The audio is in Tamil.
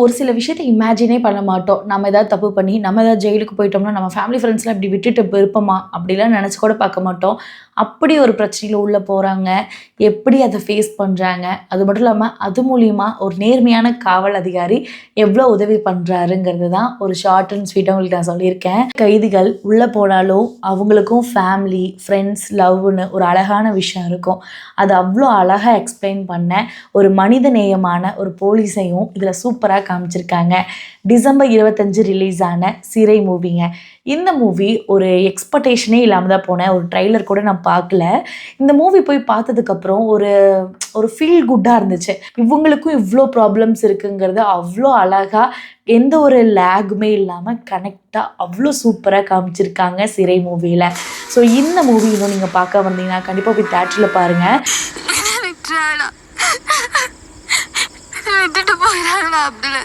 ஒரு சில விஷயத்த இமேஜினே பண்ண மாட்டோம். நம்ம ஏதாவது தப்பு பண்ணி, நம்ம ஏதாவது ஜெயிலுக்கு போயிட்டோம்னா, நம்ம ஃபேமிலி ஃப்ரெண்ட்ஸ்லாம் இப்படி விட்டுட்டு இருப்போமா? அப்படிலாம் நெனச்சு கூட பார்க்க மாட்டோம். அப்படி ஒரு பிரச்சனையில உள்ள போறாங்க. எப்படி அத ஃபேஸ் பண்றாங்க? அது மட்டும் இல்லாம, அது மூலியமா ஒரு நேர்மையான காவல் அதிகாரி எவ்வளோ உதவி பண்றாருங்கிறது தான் ஒரு ஷார்ட் அண்ட் ஸ்வீட்டா உங்களுக்கு நான் சொல்லியிருக்கேன். கைதிகள் உள்ள போனாலும், அவங்களுக்கும் ஃபேமிலி, ஃப்ரெண்ட்ஸ், லவ்வுன்னு ஒரு அழகான விஷயம் இருக்கும். அது அவ்வளோ அழகா எக்ஸ்பிளைன் பண்ண ஒரு மனித நேயமான ஒரு போலீஸையும் இதில் சூப்பராக காமிச்சிருக்காங்க. டிசம்பர் 25 ரிலீஸ் ஆன சிறை மூவிங்க. இந்த மூவி ஒரு எக்ஸ்பெக்டேஷனே இல்லாமல் தான் போனேன். ஒரு ட்ரெய்லர் கூட நான் பார்க்கல. இந்த மூவி போய் பார்த்ததுக்கப்புறம் ஒரு ஃபீல் குட்டாக இருந்துச்சு. இவங்களுக்கும் இவ்வளோ ப்ராப்ளம்ஸ் இருக்குங்கிறது அவ்வளோ அழகாக எந்த ஒரு லேகுமே இல்லாமல் கனெக்டாக அவ்வளோ சூப்பராக காமிச்சிருக்காங்க சிறை மூவியில். ஸோ இந்த மூவி இன்னும் நீங்கள் பார்க்க வந்தீங்கன்னா கண்டிப்பாக போய் தேட்டரில் பாருங்கள். விட்டுட்டு போயிடாங்களா அப்துல்?